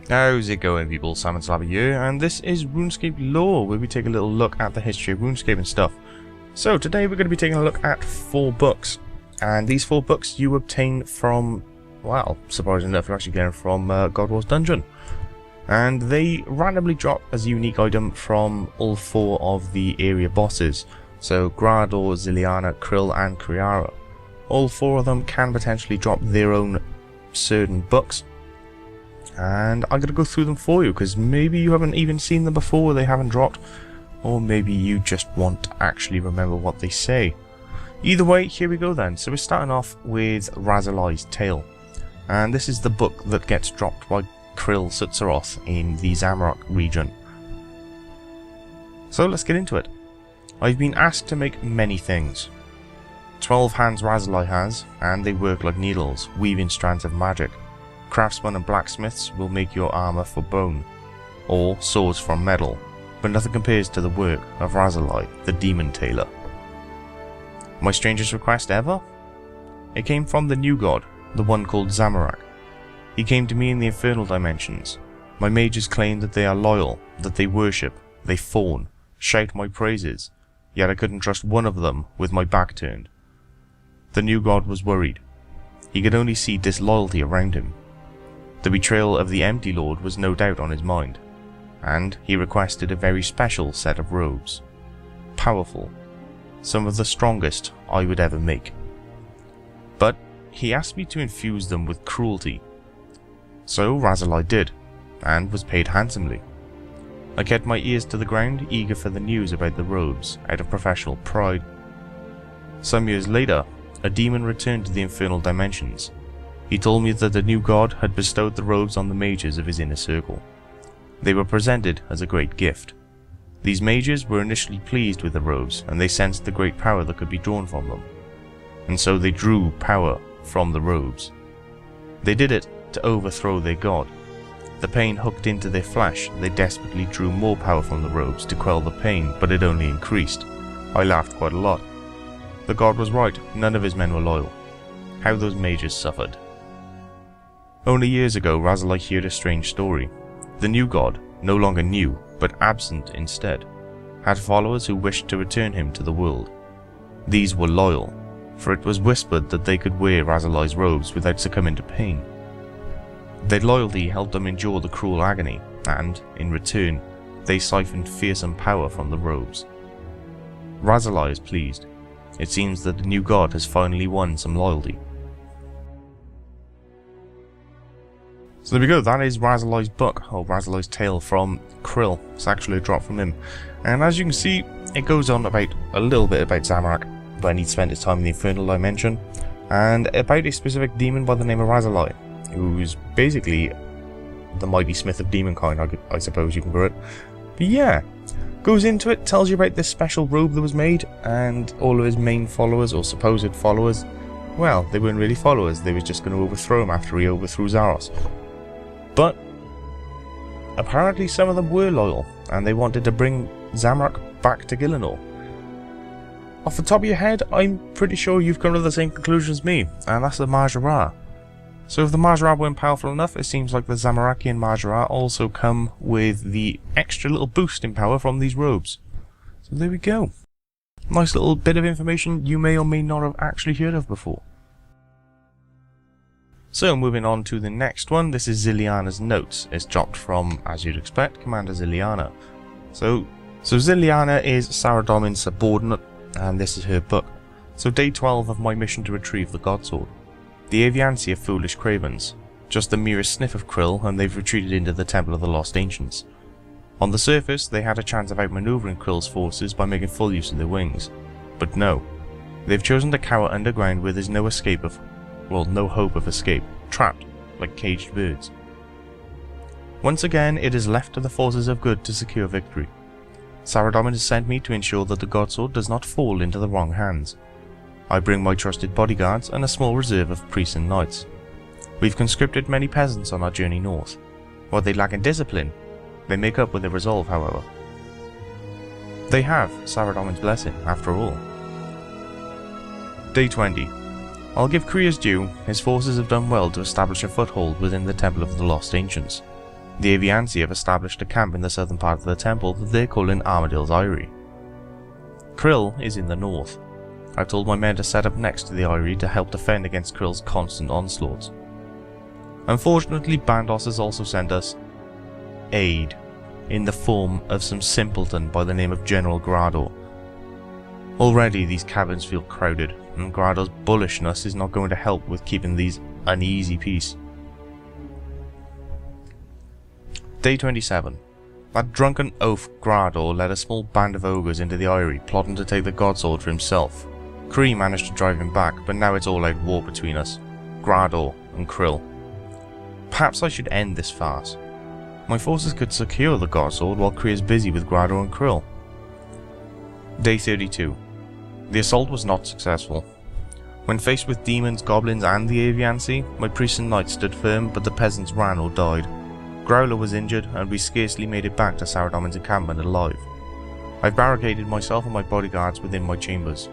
How's it going, people? Sam here, and this is Runescape lore, where we take a little look at the history of Runescape and stuff. So today we're going to be taking a look at 4 books, and these 4 books you obtain from, well, surprisingly enough, you're actually getting from God War's Dungeon. And they randomly drop as a unique item from all 4 of the area bosses. So Graardor, Zilyana, Krill and Graardor. All 4 of them can potentially drop their own certain books. And I'm going to go through them for you, because maybe you haven't even seen them before, they haven't dropped. Or maybe you just want to actually remember what they say. Either way, here we go then. So we're starting off with Razali's Tale. And this is the book that gets dropped by Krill Sutzeroth in the Zamorak region. So let's get into it. I've been asked to make many things. 12 hands Razali has, and they work like needles, weaving strands of magic. Craftsmen and blacksmiths will make your armour for bone, or swords from metal, but nothing compares to the work of Razali, the demon tailor. My strangest request ever? It came from the new god, the one called Zamorak. He came to me in the infernal dimensions. My mages claim that they are loyal, that they worship, they fawn, shout my praises, yet I couldn't trust one of them with my back turned. The new god was worried. He could only see disloyalty around him. The betrayal of the Empty Lord was no doubt on his mind, and he requested a very special set of robes. Powerful, some of the strongest I would ever make. But he asked me to infuse them with cruelty. So Razali did, and was paid handsomely. I kept my ears to the ground, eager for the news about the robes, out of professional pride. Some years later, a demon returned to the infernal dimensions. He told me that the new god had bestowed the robes on the mages of his inner circle. They were presented as a great gift. These mages were initially pleased with the robes, and they sensed the great power that could be drawn from them. And so they drew power from the robes. They did it to overthrow their god. The pain hooked into their flesh, they desperately drew more power from the robes to quell the pain, but it only increased. I laughed quite a lot. The god was right, none of his men were loyal. How those mages suffered. Only years ago, Razali heard a strange story. The new god, no longer new, but absent instead, had followers who wished to return him to the world. These were loyal, for it was whispered that they could wear Razali's robes without succumbing to pain. Their loyalty helped them endure the cruel agony, and, in return, they siphoned fearsome power from the robes. Razali is pleased. It seems that the new god has finally won some loyalty. So there we go, that is Razali's book, or Razali's Tale from Krill. It's actually a drop from him. And as you can see, it goes on about a little bit about Zamorak, when he spent his time in the infernal dimension, and about a specific demon by the name of Razali, who's basically the mighty smith of demonkind, I suppose you can call it. But yeah, goes into it, tells you about this special robe that was made, and all of his main followers, or supposed followers, well, they weren't really followers, they was just going to overthrow him after he overthrew Zaros. But apparently some of them were loyal, and they wanted to bring Zamorak back to Gielinor. Off the top of your head, I'm pretty sure you've come to the same conclusion as me, and that's the Majora. So if the Majora weren't powerful enough, it seems like the Zamorakian Majora also come with the extra little boost in power from these robes. So there we go. Nice little bit of information you may or may not have actually heard of before. So moving on to the next one, this is Zilyana's notes. It's dropped from, as you'd expect, Commander Zilyana. So Zilyana is Saradomin's subordinate, and this is her book. So day 12 of my mission to retrieve the Godsword. The Aviancy are foolish cravens. Just the merest sniff of Krill, and they've retreated into the Temple of the Lost Ancients. On the surface, they had a chance of outmaneuvering Krill's forces by making full use of their wings. But no. They've chosen to cower underground where there's no escape of... well, no hope of escape, trapped, like caged birds. Once again, it is left to the forces of good to secure victory. Saradomin has sent me to ensure that the Godsword does not fall into the wrong hands. I bring my trusted bodyguards and a small reserve of priests and knights. We've conscripted many peasants on our journey north. While they lack in discipline, they make up with their resolve, however. They have Saradomin's blessing, after all. Day 20. I'll give Kriya's due, his forces have done well to establish a foothold within the Temple of the Lost Ancients. The Aviansi have established a camp in the southern part of the temple that they're calling Armadyl's Eyrie. Krill is in the north. I've told my men to set up next to the Eyrie to help defend against Krill's constant onslaughts. Unfortunately, Bandos has also sent us aid in the form of some simpleton by the name of General Graardor. Already these cabins feel crowded, and Graardor's bullishness is not going to help with keeping these uneasy peace. Day 27. That drunken oaf Graardor led a small band of ogres into the Eyrie, plotting to take the Godsword for himself. Kree managed to drive him back, but now it's all-out war between us, Graardor and Krill. Perhaps I should end this farce. My forces could secure the Godsword while Kree is busy with Graardor and Krill. Day 32. The assault was not successful. When faced with demons, goblins and the Aviansi, my priests and knights stood firm, but the peasants ran or died. Growler was injured, and we scarcely made it back to Saradomin's encampment alive. I've barricaded myself and my bodyguards within my chambers.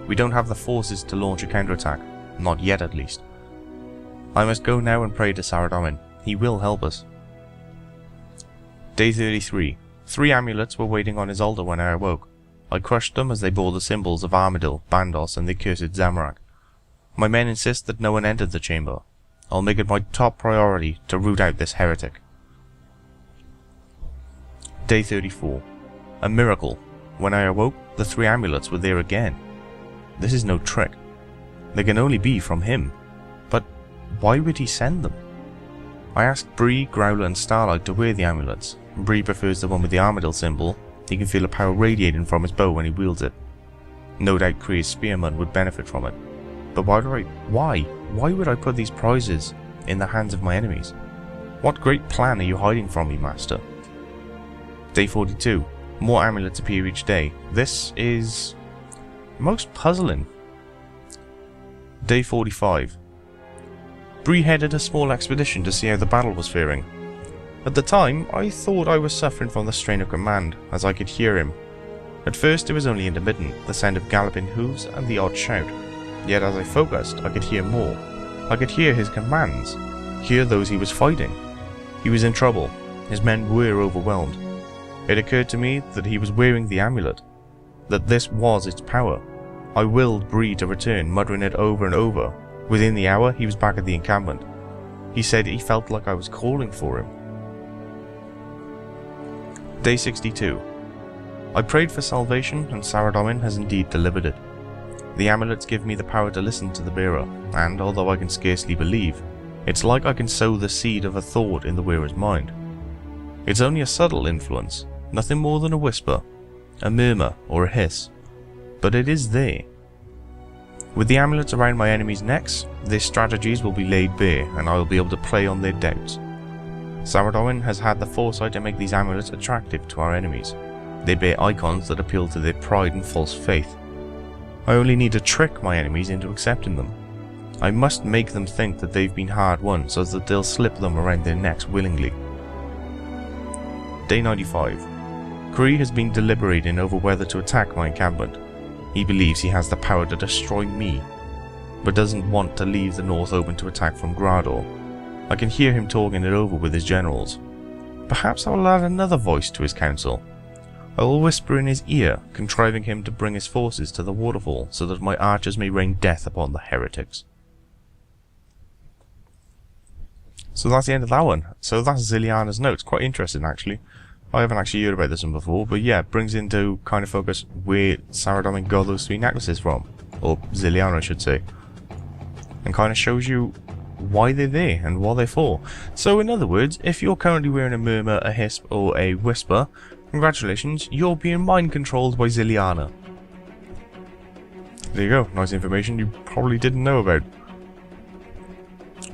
We don't have the forces to launch a counterattack, not yet at least. I must go now and pray to Saradomin. He will help us. Day 33. 3 amulets were waiting on his altar when I awoke. I crushed them as they bore the symbols of Armadyl, Bandos and the accursed Zamorak. My men insist that no one entered the chamber. I'll make it my top priority to root out this heretic. Day 34. A miracle. When I awoke, the 3 amulets were there again. This is no trick. They can only be from him. But why would he send them? I asked Bree, Growler and Starlight to wear the amulets. Bree prefers the one with the Armadyl symbol. He can feel a power radiating from his bow when he wields it. No doubt Kree's spearman would benefit from it. But why? Why would I put these prizes in the hands of my enemies? What great plan are you hiding from me, Master? Day 42. More amulets appear each day. This is most puzzling. Day 45. Bree headed a small expedition to see how the battle was faring. At the time, I thought I was suffering from the strain of command, as I could hear him. At first it was only intermittent, the sound of galloping hooves and the odd shout. Yet as I focused, I could hear more. I could hear his commands, hear those he was fighting. He was in trouble. His men were overwhelmed. It occurred to me that he was wearing the amulet, that this was its power. I willed Bree to return, muttering it over and over. Within the hour, he was back at the encampment. He said he felt like I was calling for him. Day 62. I prayed for salvation, and Saradomin has indeed delivered it. The amulets give me the power to listen to the bearer, and although I can scarcely believe, it's like I can sow the seed of a thought in the wearer's mind. It's only a subtle influence, nothing more than a whisper, a murmur or a hiss, but it is there. With the amulets around my enemies' necks, their strategies will be laid bare, and I will be able to play on their doubts. Saradomin has had the foresight to make these amulets attractive to our enemies. They bear icons that appeal to their pride and false faith. I only need to trick my enemies into accepting them. I must make them think that they've been hard won so that they'll slip them around their necks willingly. Day 95. Kree has been deliberating over whether to attack my encampment. He believes he has the power to destroy me, but doesn't want to leave the north open to attack from Graardor. I can hear him talking it over with his generals. Perhaps I will add another voice to his council. I will whisper in his ear, contriving him to bring his forces to the waterfall so that my archers may rain death upon the heretics. So that's the end of that one. So that's Zilyana's notes. Quite interesting, actually. I haven't actually heard about this one before, but yeah, it brings into kind of focus where Saradomin got those 3 necklaces from. Or Zilyana, I should say. And kind of shows you why they're there and what they're for. So in other words, if you're currently wearing a murmur, a hisp or a whisper, congratulations, you're being mind controlled by Zilyana. There you go, nice information you probably didn't know about.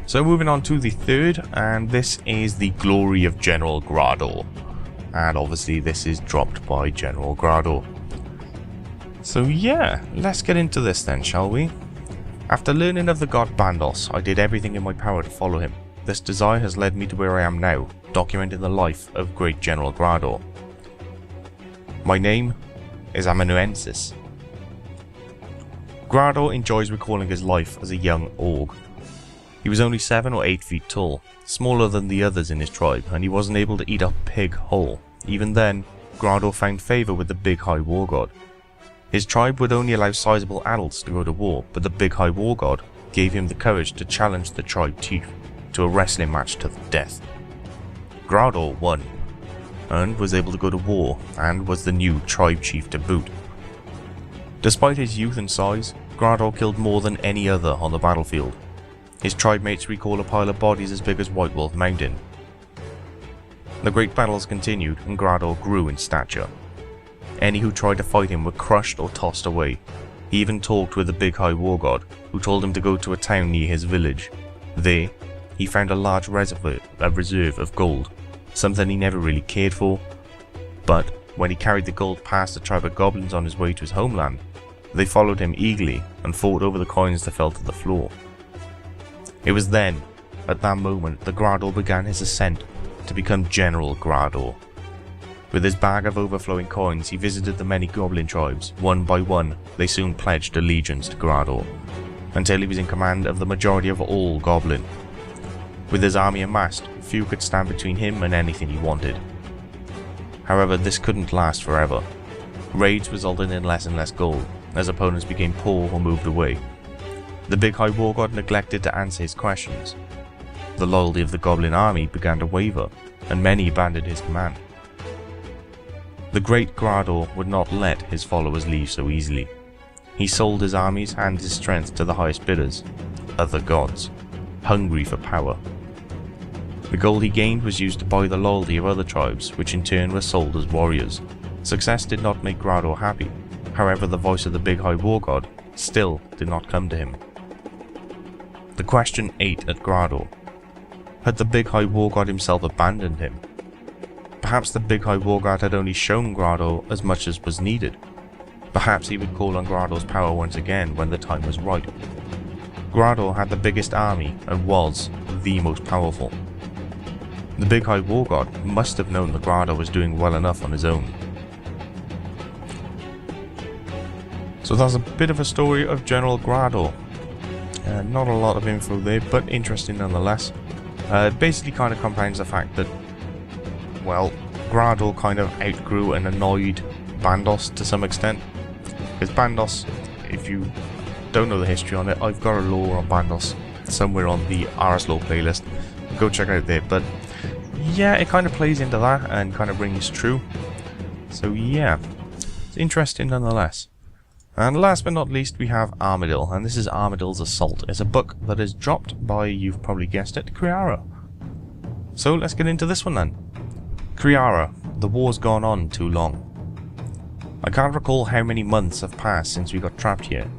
So moving on to the 3rd, and this is the Glory of General Graardor. And obviously this is dropped by General Graardor. So yeah, let's get into this then, shall we? After learning of the god Bandos, I did everything in my power to follow him. This desire has led me to where I am now, documenting the life of great General Graardor. My name is Amanuensis. Graardor enjoys recalling his life as a young orc. He was only 7 or 8 feet tall, smaller than the others in his tribe, and he wasn't able to eat a pig whole. Even then, Graardor found favour with the Big High War God. His tribe would only allow sizable adults to go to war, but the Big High War God gave him the courage to challenge the tribe chief to a wrestling match to the death. Graardor won, and was able to go to war, and was the new tribe chief to boot. Despite his youth and size, Graardor killed more than any other on the battlefield. His tribe mates recall a pile of bodies as big as White Wolf Mountain. The great battles continued, and Graardor grew in stature. Any who tried to fight him were crushed or tossed away. He even talked with the Big High War God, who told him to go to a town near his village. There, he found a large reserve of gold, something he never really cared for, but when he carried the gold past a tribe of goblins on his way to his homeland, they followed him eagerly and fought over the coins that fell to the floor. It was then, at that moment, that Graardor began his ascent to become General Graardor. With his bag of overflowing coins, he visited the many goblin tribes. One by one, they soon pledged allegiance to Graardor, until he was in command of the majority of all goblin. With his army amassed, few could stand between him and anything he wanted. However, this couldn't last forever. Raids resulted in less and less gold, as opponents became poor or moved away. The Big High War God neglected to answer his questions. The loyalty of the goblin army began to waver, and many abandoned his command. The great Graardor would not let his followers leave so easily. He sold his armies and his strength to the highest bidders, other gods, hungry for power. The gold he gained was used to buy the loyalty of other tribes, which in turn were sold as warriors. Success did not make Graardor happy. However, the voice of the Big High War God still did not come to him. The question ate at Graardor. Had the Big High War God himself abandoned him? Perhaps the Big High War God had only shown Graardor as much as was needed. Perhaps he would call on Graardor's power once again when the time was right. Graardor had the biggest army and was the most powerful. The Big High War God must have known that Graardor was doing well enough on his own. So that's a bit of a story of General Graardor. Not a lot of info there, but interesting nonetheless. It basically kind of compounds the fact that, well, Graardor kind of outgrew and annoyed Bandos to some extent. Because Bandos, if you don't know the history on it, I've got a lore on Bandos somewhere on the RSLore playlist. Go check it out there. But yeah, it kind of plays into that and kind of rings true. So yeah, it's interesting nonetheless. And last but not least, we have Armadyl, and this is Armadyl's Assault. It's a book that is dropped by, you've probably guessed it, Criara. So let's get into this one then. Criara, the war's gone on too long. I can't recall how many months have passed since we got trapped here.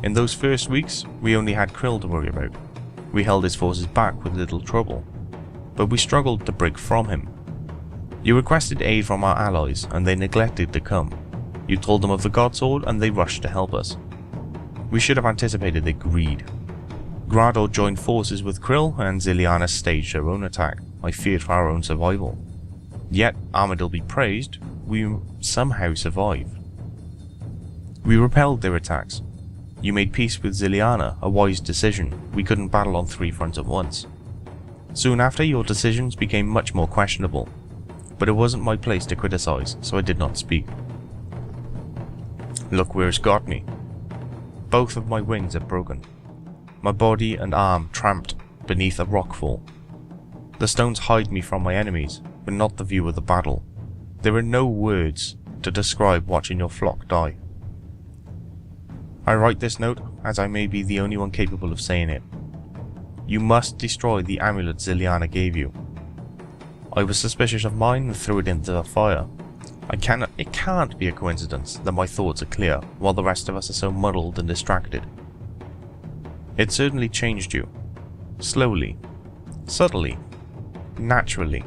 In those first weeks, we only had Krill to worry about. We held his forces back with little trouble, but we struggled to break from him. You requested aid from our allies, and they neglected to come. You told them of the God Sword, and they rushed to help us. We should have anticipated their greed. Graardor joined forces with Krill, and Zilyana staged her own attack. I feared for our own survival. Yet, Armadyl be praised, we somehow survived. We repelled their attacks. You made peace with Zilyana, a wise decision. We couldn't battle on 3 fronts at once. Soon after, your decisions became much more questionable. But it wasn't my place to criticize, so I did not speak. Look where it's got me. Both of my wings are broken. My body and arm tramped beneath a rockfall. The stones hide me from my enemies, but not the view of the battle. There are no words to describe watching your flock die. I write this note as I may be the only one capable of saying it. You must destroy the amulet Zilyana gave you. I was suspicious of mine and threw it into the fire. It can't be a coincidence that my thoughts are clear, while the rest of us are so muddled and distracted. It certainly changed you. Slowly. Subtly. Naturally.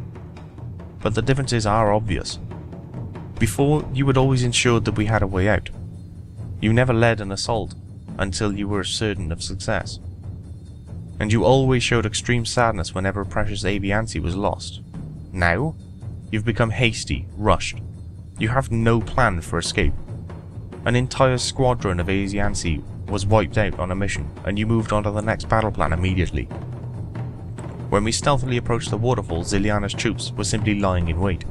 But the differences are obvious. Before, you had always ensured that we had a way out. You never led an assault until you were certain of success. And you always showed extreme sadness whenever a precious Aviancy was lost. Now, you've become hasty, rushed. You have no plan for escape. An entire squadron of Aviancy was wiped out on a mission, and you moved on to the next battle plan immediately. When we stealthily approached the waterfall, Zilyana's troops were simply lying in wait.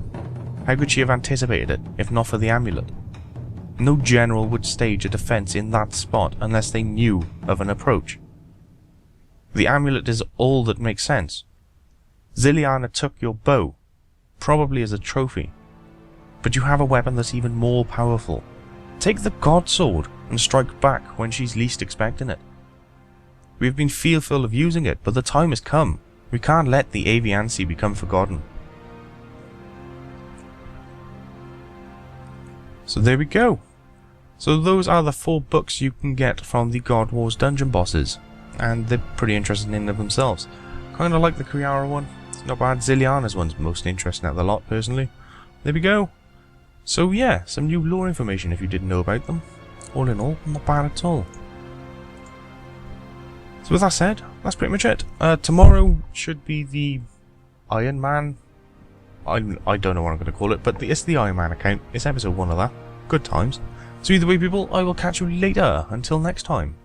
How could she have anticipated it, if not for the amulet? No general would stage a defense in that spot unless they knew of an approach. The amulet is all that makes sense. Zilyana took your bow, probably as a trophy, but you have a weapon that's even more powerful. Take the God Sword and strike back when she's least expecting it. We have been fearful of using it, but the time has come. We can't let the Aviancy become forgotten. So there we go. So those are the 4 books you can get from the God Wars dungeon bosses, and they're pretty interesting in of themselves. Kind of like the Kriara one. It's not bad. Zilyana's one's most interesting out of the lot, personally. There we go. So yeah, some new lore information if you didn't know about them. All in all, not bad at all. So with that said, that's pretty much it. Tomorrow should be the Iron Man. I don't know what I'm going to call it, but it's the Iron Man account. It's episode 1 of that. Good times. So either way, people, I will catch you later. Until next time.